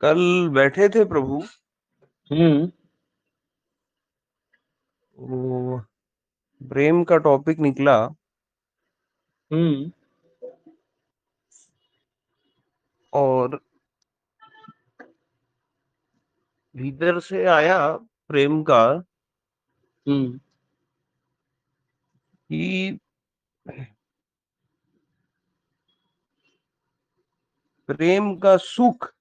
कल बैठे थे प्रभु। हम्म। वो प्रेम का टॉपिक निकला। हम्म। और भीतर से आया प्रेम का हम्म। कि प्रेम का सुख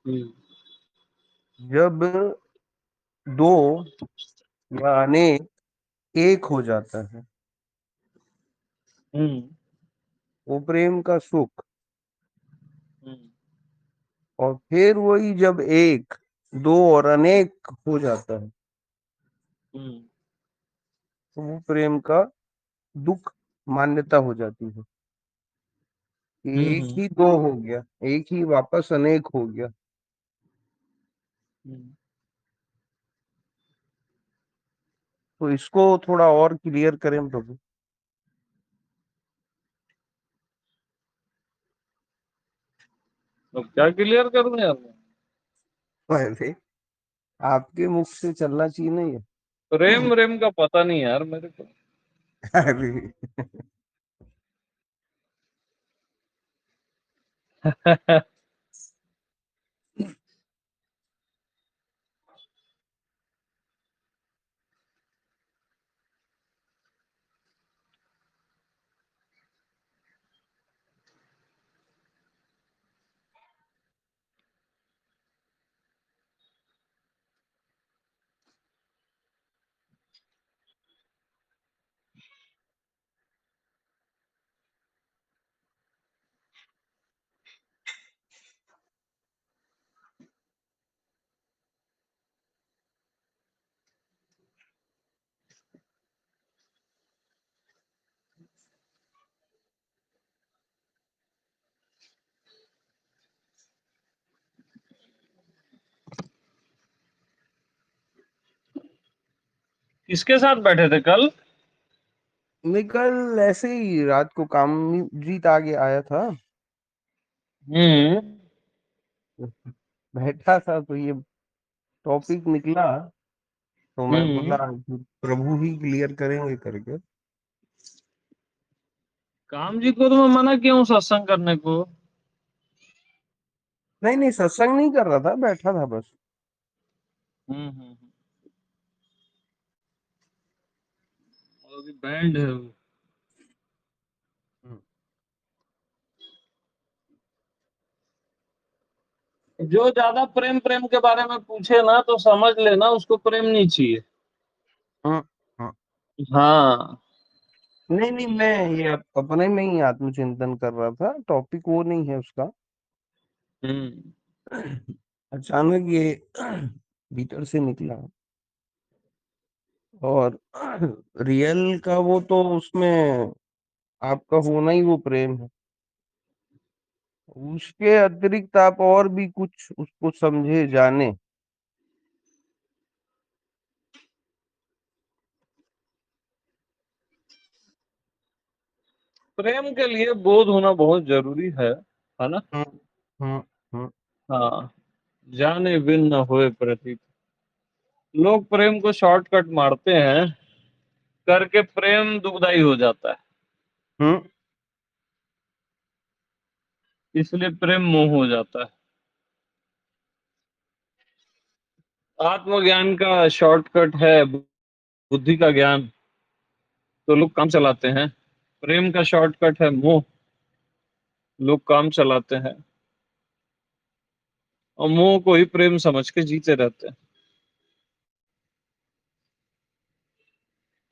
हम्म। जब दो या अनेक एक हो जाता है, हम्म। वो प्रेम का सुख। हम्म। और फिर वही जब एक दो और अनेक हो जाता है, हम्म। तो वो प्रेम का दुख मान्यता हो जाती है कि एक हम्म। ही दो हो गया, एक ही वापस अनेक हो गया। हम्म। तो इसको थोड़ा और क्लियर करें प्रभु। अब क्या क्लियर करूं यार मैं? अरे, आपके मुख से चलना चाहिए नहीं है। प्रेम रेम का पता नहीं यार मेरे को। अरे, किसके साथ बैठे थे कल? मैं कल ऐसे ही रात को कामजीत आगे आया था। हम्म। बैठा था तो ये टॉपिक निकला, तो मैं बोला हम्म। कि प्रभु ही क्लियर करेंगे करके। कामजीत को तो मैं मना किया हूँ सत्संग करने को। नहीं नहीं, सत्संग नहीं कर रहा था, बैठा था बस। हम्म। अभी बैंड है वो। हम्म। जो ज्यादा प्रेम प्रेम के बारे में पूछे ना तो समझ लेना उसको प्रेम नहीं चाहिए। हम्म। हम्म। हाँ। नहीं नहीं, मैं ये अपने में ही आत्मचिंतन कर रहा था, टॉपिक वो नहीं है उसका। हम्म। अचानक ये भीतर से निकला। और रियल का वो तो उसमें आपका होना ही वो प्रेम है। उसके अतिरिक्त आप और भी कुछ उसको समझे जाने। प्रेम के लिए बोध होना बहुत जरूरी है ना? हम्म। हम्म। हम्म। हाँ। जाने बिन न होए प्रतीत। लोग प्रेम को शॉर्टकट मारते हैं, करके प्रेम दुखदाई हो जाता है। हम्म। इसलिए प्रेम मोह हो जाता है। आत्मज्ञान का शॉर्टकट है बुद्धि का ज्ञान, तो लोग काम चलाते हैं। प्रेम का शॉर्टकट है मोह, लोग काम चलाते हैं। और मोह को ही प्रेम समझ के जीते रहते हैं।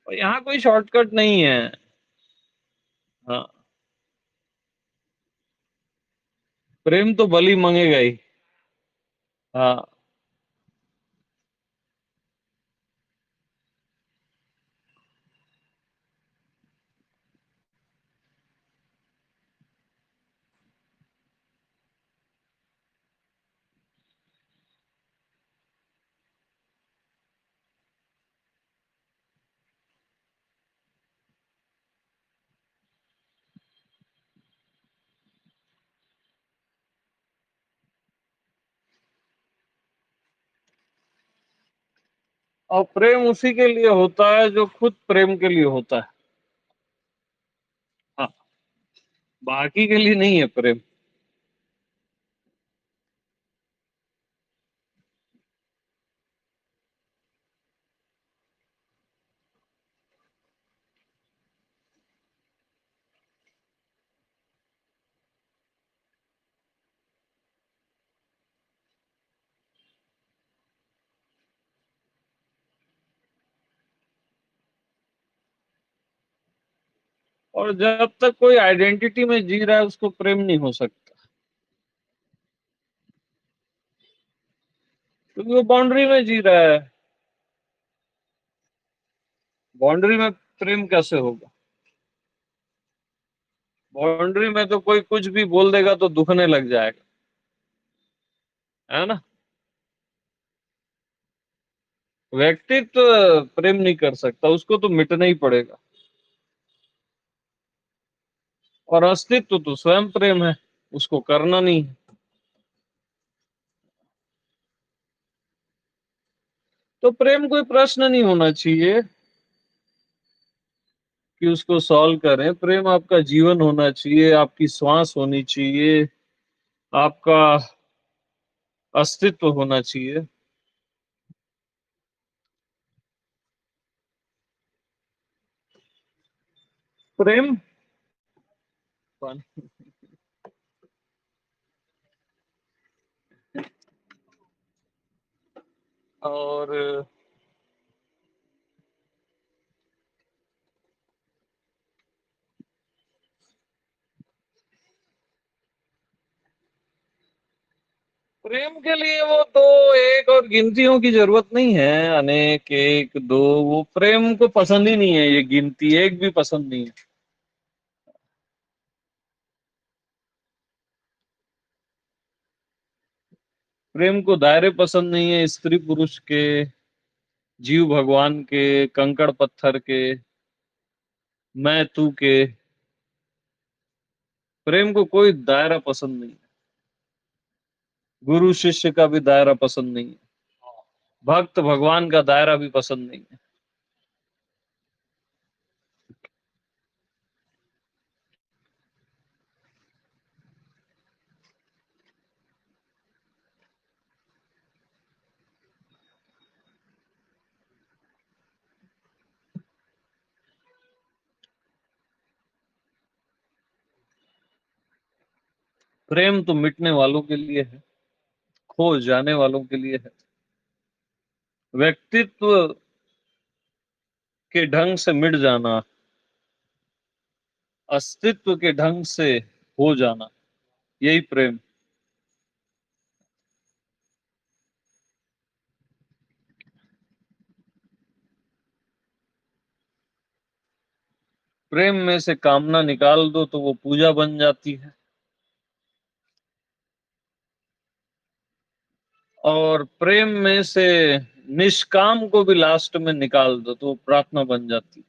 और यहाँ कोई शॉर्टकट नहीं है। हाँ। प्रेम तो बलि मांगेगा ही। हाँ। और प्रेम उसी के लिए होता है जो खुद प्रेम के लिए होता है। हाँ, बाकी के लिए नहीं है प्रेम। और जब तक कोई आइडेंटिटी में जी रहा है उसको प्रेम नहीं हो सकता, क्योंकि वो बाउंड्री में जी रहा है। बाउंड्री में प्रेम कैसे होगा? बाउंड्री में तो कोई कुछ भी बोल देगा तो दुखने लग जाएगा, है ना। व्यक्तित्व प्रेम नहीं कर सकता, उसको तो मिटना ही पड़ेगा। और अस्तित्व तो स्वयं प्रेम है, उसको करना नहीं है। तो प्रेम कोई प्रश्न नहीं होना चाहिए कि उसको सॉल्व करें। प्रेम आपका जीवन होना चाहिए, आपकी श्वास होनी चाहिए, आपका अस्तित्व होना चाहिए। प्रेम और प्रेम के लिए वो दो एक और गिनतियों की जरूरत नहीं है, अनेक एक दो, वो प्रेम को पसंद ही नहीं है, ये गिनती एक भी पसंद नहीं है। प्रेम को दायरे पसंद नहीं है, स्त्री पुरुष के, जीव भगवान के, कंकड़ पत्थर के, मैं तू के। प्रेम को कोई दायरा पसंद नहीं है, गुरु शिष्य का भी दायरा पसंद नहीं है, भक्त भगवान का दायरा भी पसंद नहीं है। प्रेम तो मिटने वालों के लिए है, खो जाने वालों के लिए है। व्यक्तित्व के ढंग से मिट जाना, अस्तित्व के ढंग से हो जाना, यही प्रेम। प्रेम में से कामना निकाल दो तो वो पूजा बन जाती है, और प्रेम में से निष्काम को भी लास्ट में निकाल दो तो वो प्रार्थना बन जाती है।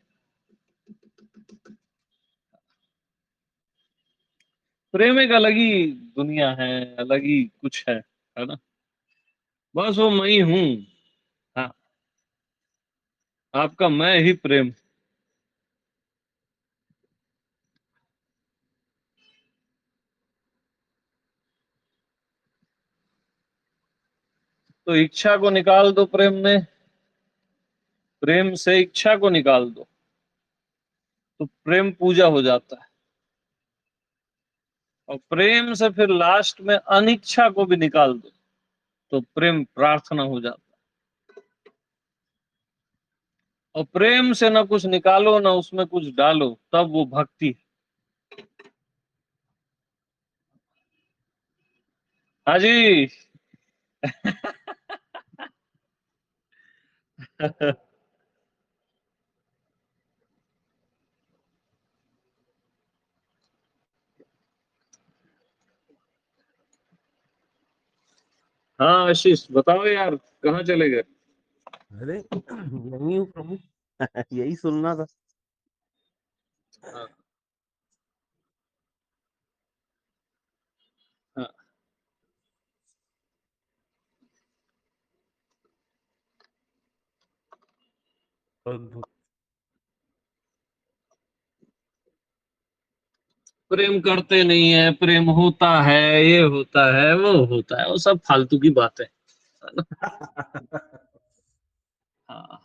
प्रेम एक अलग ही दुनिया है, अलग ही कुछ है ना। बस वो मैं ही हूँ। हाँ, आपका मैं ही प्रेम। तो इच्छा को निकाल दो प्रेम में, प्रेम से इच्छा को निकाल दो तो प्रेम पूजा हो जाता है, और प्रेम से फिर लास्ट में अनिच्छा को भी निकाल दो तो प्रेम प्रार्थना हो जाता है। और प्रेम से ना कुछ निकालो ना उसमें कुछ डालो, तब वो भक्ति। हाँ जी। हाँ आशीष, बताओ यार, कहाँ चले गए? अरे यही हूँ प्रभु। यही सुनना था। हाँ, हाँ। अद्भुत। प्रेम करते नहीं है, प्रेम होता है, ये होता है, वो होता है, वो सब फालतू की बातें है ना? हाँ।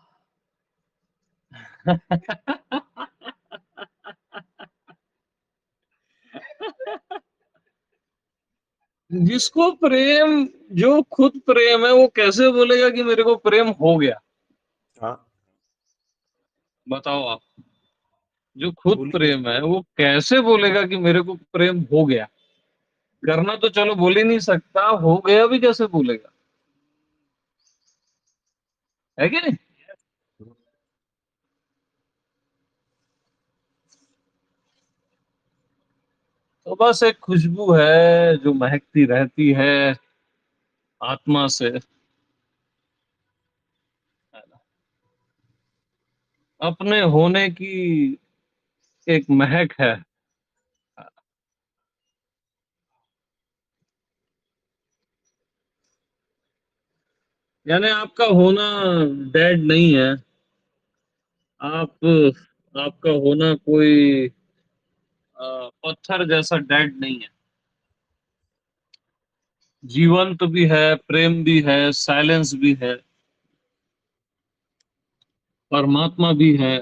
जिसको प्रेम, जो खुद प्रेम है, वो कैसे बोलेगा कि मेरे को प्रेम हो गया? हाँ, बताओ आप। जो खुद बोलिए। प्रेम है वो कैसे बोलेगा कि मेरे को प्रेम हो गया? करना तो चलो बोल ही नहीं सकता, हो गया भी कैसे बोलेगा? है कि नहीं? तो बस एक खुशबू है जो महकती रहती है आत्मा से, अपने होने की एक महक है। यानी आपका होना डेड नहीं है। आप, आपका होना कोई पत्थर जैसा डेड नहीं है। जीवंत भी है, प्रेम भी है, साइलेंस भी है, परमात्मा भी है,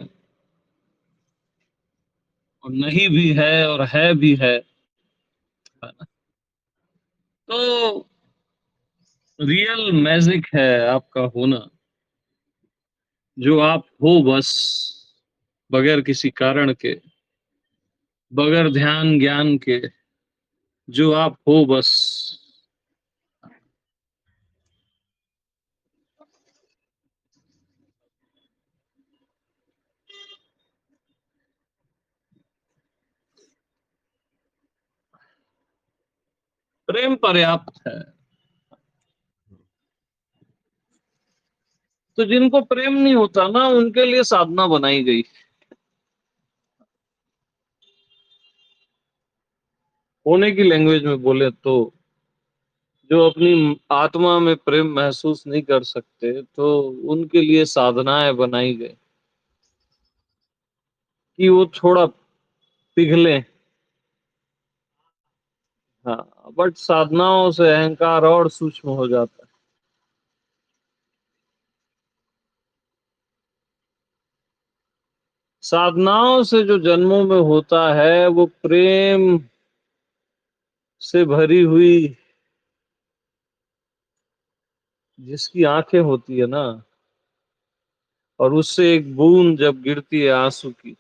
और नहीं भी है, और है भी है। तो रियल मैजिक है आपका होना, जो आप हो बस, बगैर किसी कारण के, बगैर ध्यान ज्ञान के, जो आप हो बस। प्रेम पर्याप्त है। तो जिनको प्रेम नहीं होता ना, उनके लिए साधना बनाई गई। होने की लैंग्वेज में बोले तो, जो अपनी आत्मा में प्रेम महसूस नहीं कर सकते, तो उनके लिए साधनाएं बनाई गई कि वो थोड़ा पिघले। हाँ, बट साधनाओं से अहंकार और सूक्ष्म हो जाता है। साधनाओं से जो जन्मों में होता है, वो प्रेम से भरी हुई जिसकी आंखें होती है ना, और उससे एक बूंद जब गिरती है आंसू की,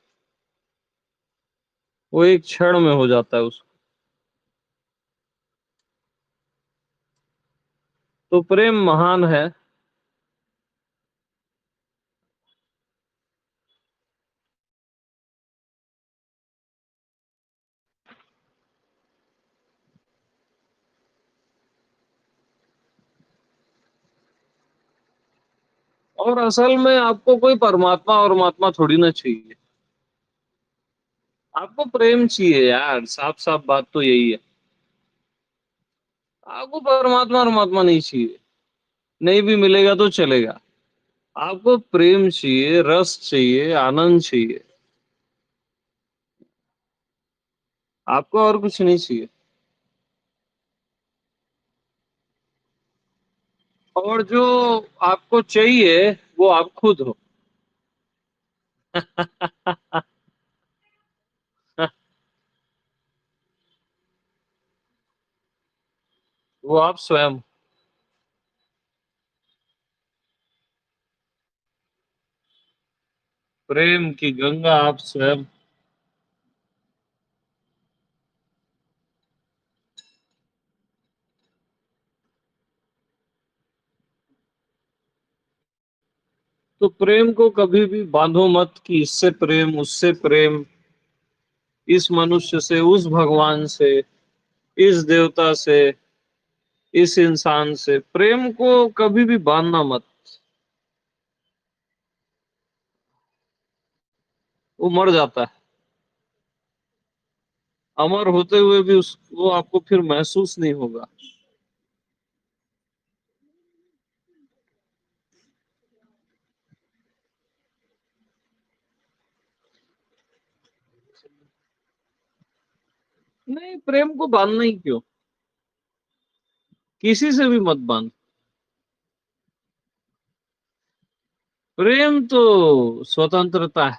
वो एक क्षण में हो जाता है उसको। तो प्रेम महान है। और असल में आपको कोई परमात्मा और महात्मा थोड़ी ना चाहिए, आपको प्रेम चाहिए यार, साफ साफ बात तो यही है। आपको परमात्मा और महात्मा नहीं चाहिए, नहीं भी मिलेगा तो चलेगा। आपको प्रेम चाहिए, रस चाहिए, आनंद चाहिए, आपको और कुछ नहीं चाहिए। और जो आपको चाहिए वो आप खुद हो। वो आप स्वयं। प्रेम की गंगा आप स्वयं। तो प्रेम को कभी भी बांधो मत कि इससे प्रेम, उससे प्रेम, इस मनुष्य से, उस भगवान से, इस देवता से, इस इंसान से। प्रेम को कभी भी बांधना मत, वो मर जाता है। अमर होते हुए भी उस वो आपको फिर महसूस नहीं होगा। नहीं, प्रेम को बांधना ही क्यों, किसी से भी मत बांध। प्रेम तो स्वतंत्रता है,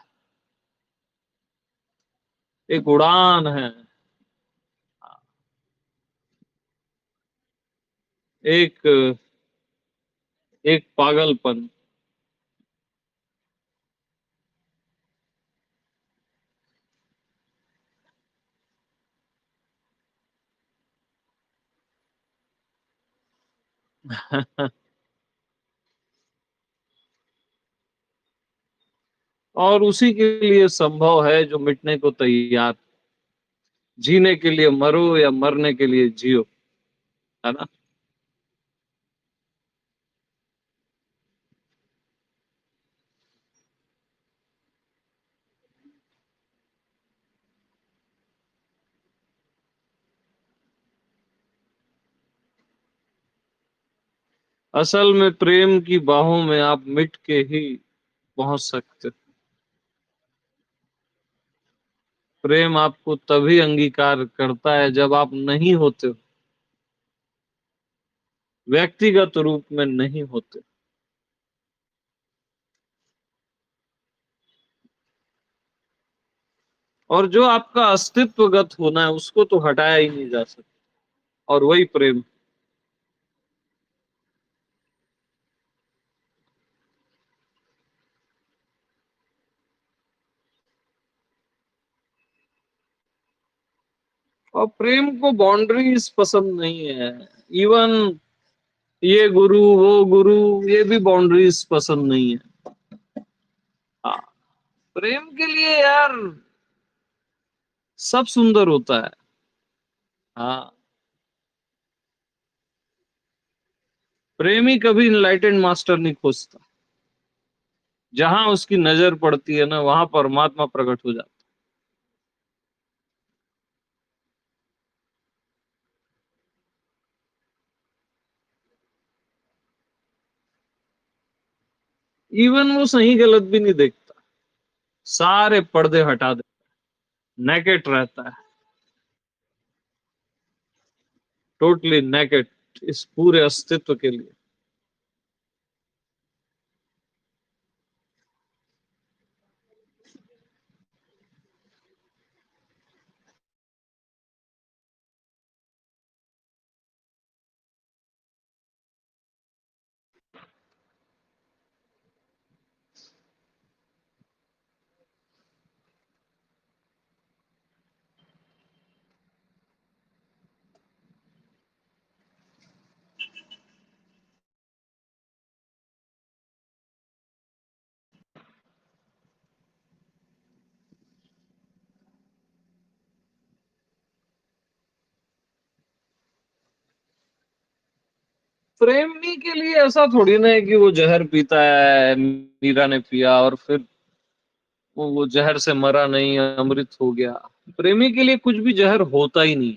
एक उड़ान है, एक एक पागलपन। और उसी के लिए संभव है जो मिटने को तैयार, जीने के लिए मरो या मरने के लिए जियो, है ना। असल में प्रेम की बाहों में आप मिट के ही पहुंच सकते। प्रेम आपको तभी अंगीकार करता है जब आप नहीं होते, व्यक्तिगत रूप में नहीं होते। और जो आपका अस्तित्वगत होना है उसको तो हटाया ही नहीं जा सकता, और वही प्रेम। और प्रेम को बाउंड्रीज पसंद नहीं है। इवन ये गुरु वो गुरु, ये भी बाउंड्रीज पसंद नहीं है। हाँ, प्रेम के लिए यार सब सुंदर होता है। हाँ, प्रेमी कभी इनलाइटेंड मास्टर नहीं खोजता, जहां उसकी नजर पड़ती है ना वहां परमात्मा प्रकट हो जाता है। इवन वो सही गलत भी नहीं देखता, सारे पर्दे हटा दे, नेकेट रहता है, टोटली नेकेट इस पूरे अस्तित्व के लिए। प्रेमी के लिए ऐसा थोड़ी ना है कि वो जहर पीता है, मीरा ने पिया और फिर वो जहर से मरा नहीं, अमृत हो गया। प्रेमी के लिए कुछ भी जहर होता ही नहीं।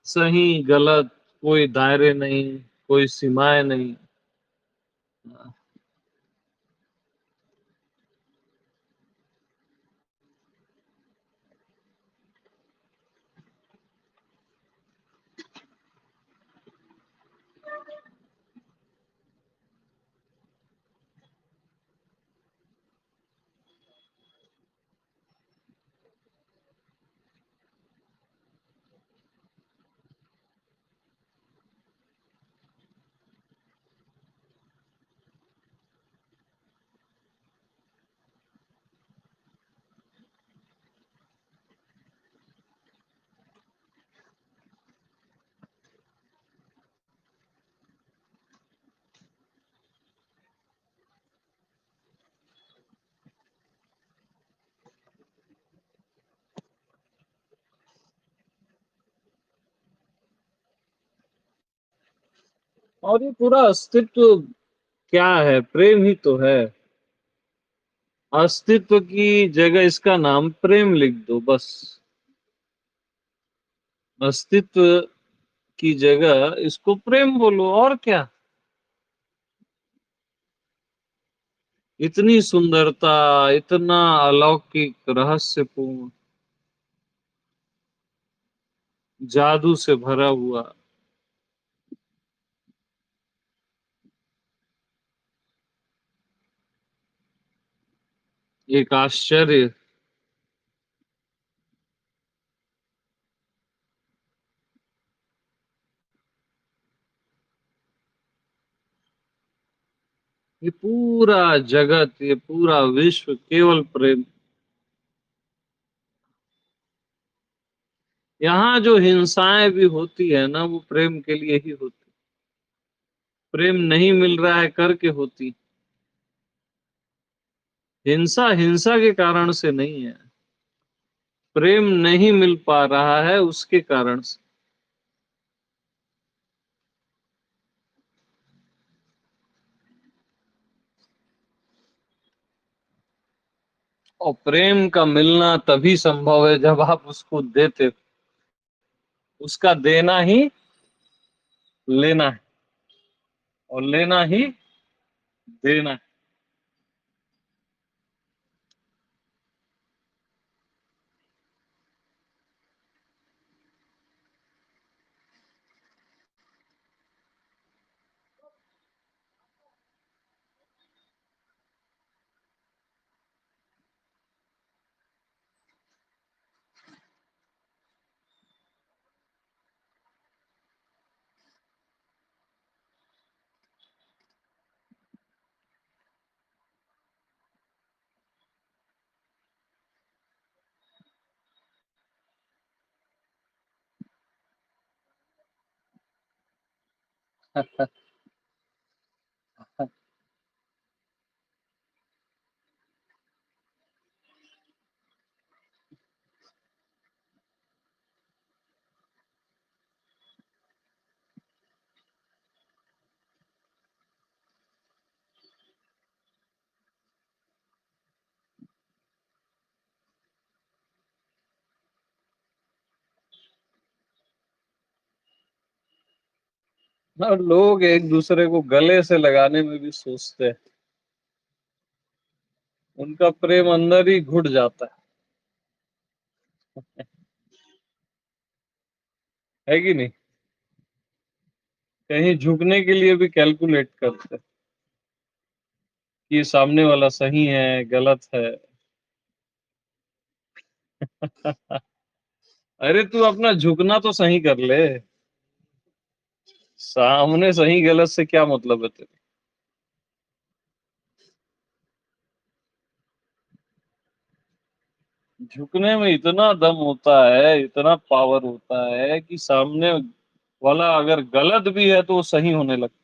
सही गलत कोई दायरे नहीं, कोई सीमाएं नहीं। और ये पूरा अस्तित्व क्या है, प्रेम ही तो है। अस्तित्व की जगह इसका नाम प्रेम लिख दो बस। अस्तित्व की जगह इसको प्रेम बोलो, और क्या। इतनी सुंदरता, इतना अलौकिक, रहस्यपूर्ण, जादू से भरा हुआ, एक आश्चर्य। ये पूरा जगत, ये पूरा विश्व केवल प्रेम। यहाँ जो हिंसाएं भी होती है ना, वो प्रेम के लिए ही होती। प्रेम नहीं मिल रहा है करके होती। हिंसा हिंसा के कारण से नहीं है, प्रेम नहीं मिल पा रहा है उसके कारण से। और प्रेम का मिलना तभी संभव है जब आप उसको देते हो। उसका देना ही लेना है, और लेना ही देना है। और लोग एक दूसरे को गले से लगाने में भी सोचते हैं, उनका प्रेम अंदर ही घुट जाता है कि नहीं। कहीं झुकने के लिए भी कैलकुलेट करते हैं कि ये सामने वाला सही है गलत है। अरे तू अपना झुकना तो सही कर ले, सामने सही गलत से क्या मतलब है तेरे। झुकने में इतना दम होता है, इतना पावर होता है कि सामने वाला अगर गलत भी है तो वो सही होने लगता है।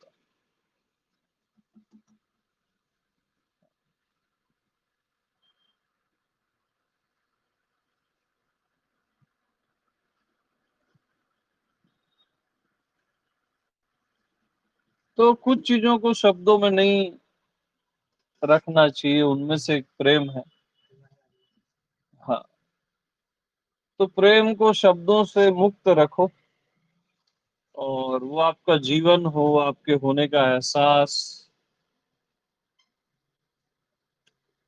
तो कुछ चीजों को शब्दों में नहीं रखना चाहिए, उनमें से एक प्रेम है। हाँ, तो प्रेम को शब्दों से मुक्त रखो, और वो आपका जीवन हो, आपके होने का एहसास,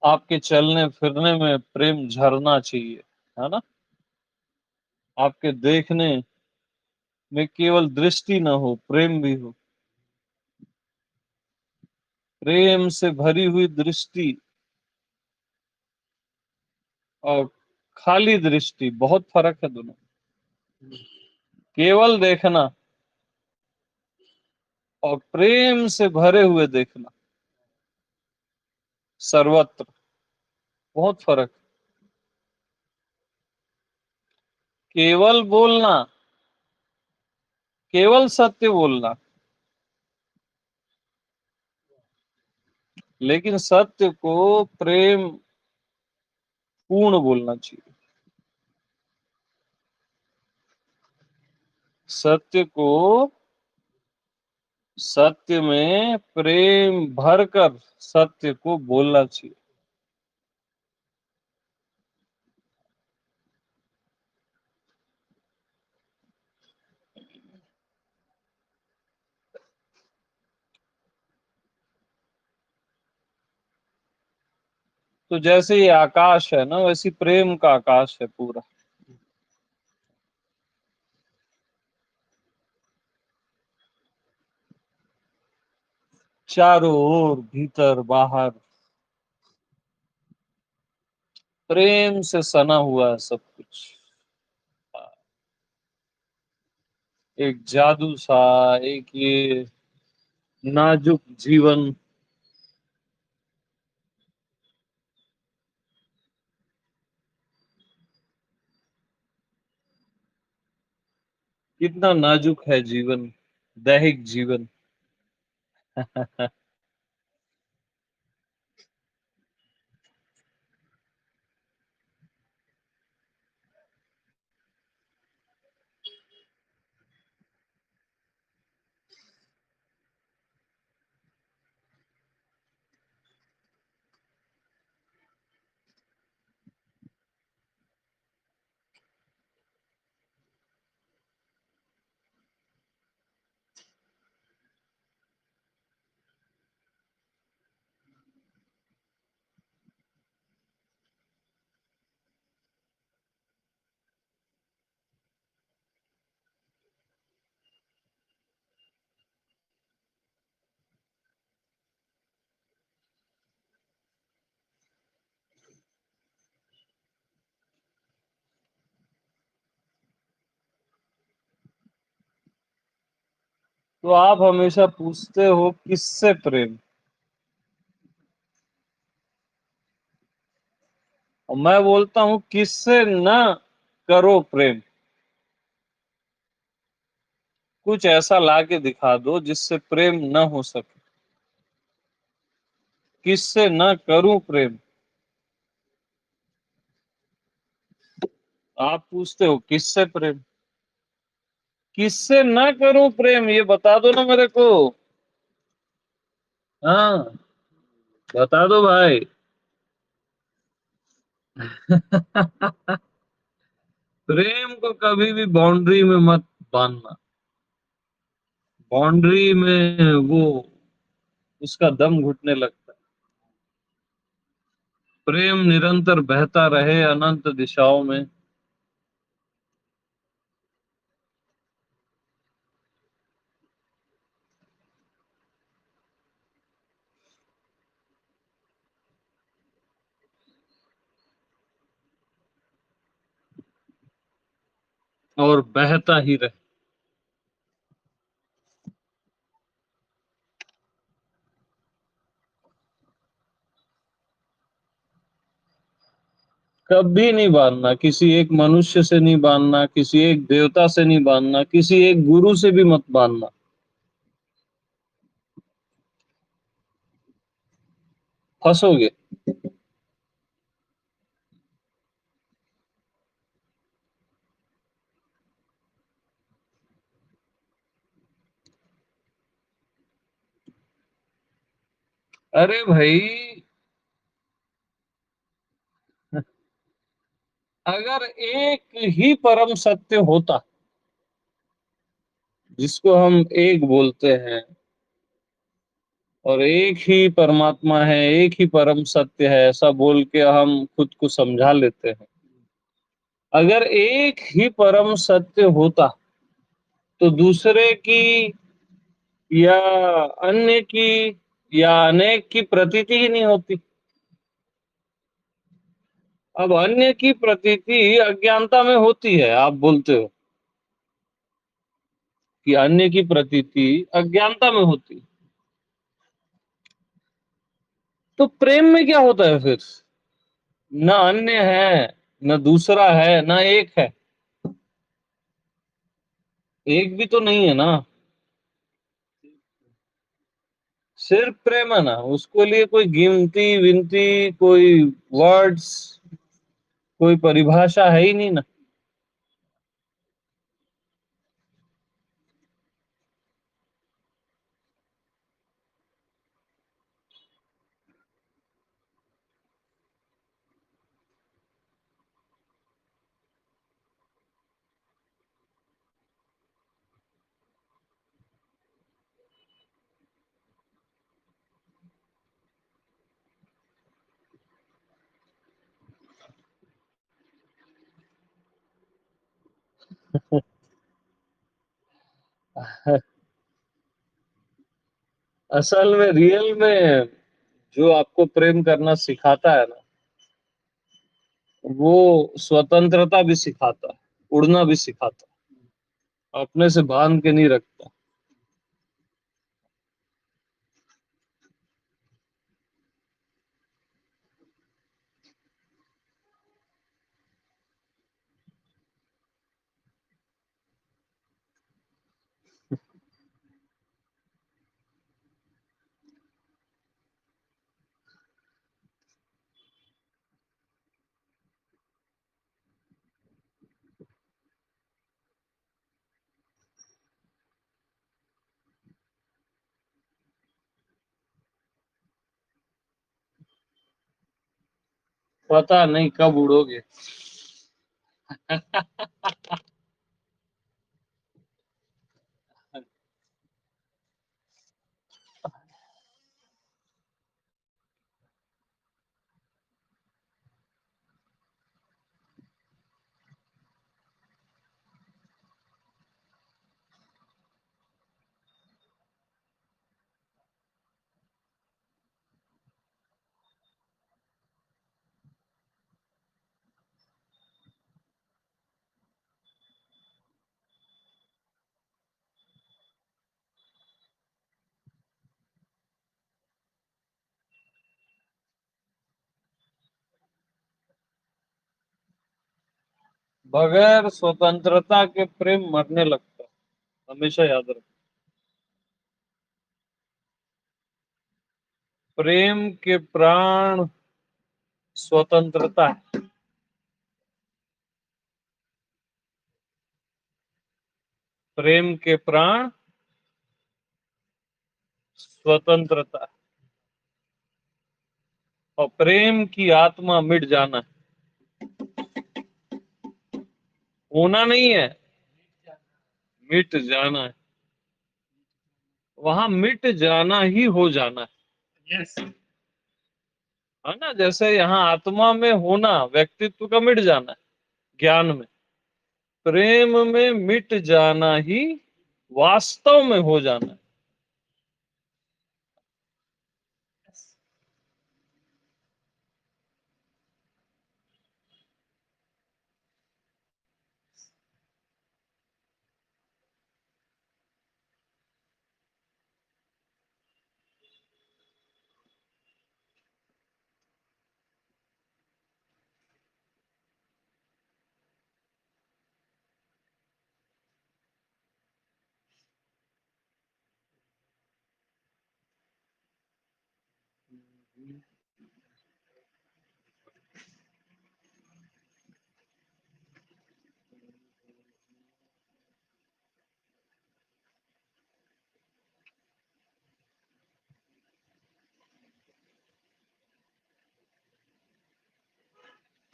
आपके चलने फिरने में प्रेम झरना चाहिए, है ना। आपके देखने में केवल दृष्टि ना हो, प्रेम भी हो। प्रेम से भरी हुई दृष्टि और खाली दृष्टि, बहुत फर्क है दोनों। केवल देखना और प्रेम से भरे हुए देखना, सर्वत्र, बहुत फर्क। केवल बोलना, केवल सत्य बोलना, लेकिन सत्य को प्रेम पूर्ण बोलना चाहिए। सत्य को सत्य में प्रेम भरकर सत्य को बोलना चाहिए। तो जैसे ये आकाश है ना, वैसी प्रेम का आकाश है पूरा। चारों ओर भीतर बाहर प्रेम से सना हुआ है सब कुछ। एक जादू सा, एक ये नाजुक जीवन। कितना नाजुक है जीवन, दैहिक जीवन। तो आप हमेशा पूछते हो किससे प्रेम, और मैं बोलता हूं किससे न करो प्रेम। कुछ ऐसा लाके दिखा दो जिससे प्रेम न हो सके। किससे न करूं प्रेम, आप पूछते हो किससे प्रेम। किससे न करूं प्रेम, ये बता दो ना मेरे को। हाँ, बता दो भाई। प्रेम को कभी भी बाउंड्री में मत बांधना। बाउंड्री में वो उसका दम घुटने लगता है। प्रेम निरंतर बहता रहे अनंत दिशाओं में। और बहता ही रहे। कभी नहीं बांधना, किसी एक मनुष्य से नहीं बांधना, किसी एक देवता से नहीं बांधना, किसी एक गुरु से भी मत बांधना। फंसोगे। अरे भाई, अगर एक ही परम सत्य होता, जिसको हम एक बोलते हैं, और एक ही परमात्मा है, एक ही परम सत्य है, ऐसा बोल के हम खुद को समझा लेते हैं। अगर एक ही परम सत्य होता तो दूसरे की या अन्य की या अनेक की प्रतीति ही नहीं होती। अब अन्य की प्रतीति अज्ञानता में होती है, आप बोलते हो कि अन्य की प्रतीति अज्ञानता में होती है। तो प्रेम में क्या होता है फिर? न अन्य है, न दूसरा है, न एक है। एक भी तो नहीं है ना। सिर्फ प्रेम है ना, उसके लिए कोई गिनती विनती, कोई वर्ड्स, कोई परिभाषा है ही नहीं ना। असल में रियल में जो आपको प्रेम करना सिखाता है ना, वो स्वतंत्रता भी सिखाता है, उड़ना भी सिखाता है, अपने से बांध के नहीं रखता। पता नहीं कब उड़ोगे। बगैर स्वतंत्रता के प्रेम मरने लगता है, हमेशा याद रखो। प्रेम के प्राण स्वतंत्रता है। प्रेम के प्राण स्वतंत्रता है। और प्रेम की आत्मा मिट जाना है, होना नहीं है, मिट जाना है। वहां मिट जाना ही हो जाना है। यस, है ना। जैसे यहाँ आत्मा में होना, व्यक्तित्व का मिट जाना है ज्ञान में, प्रेम में मिट जाना ही वास्तव में हो जाना है।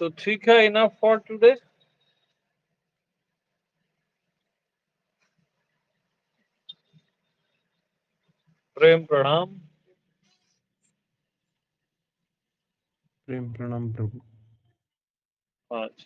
तो ठीक है, इनफ फॉर टुडे। प्रेम प्रणाम। प्रेम प्रणाम प्रभु। आज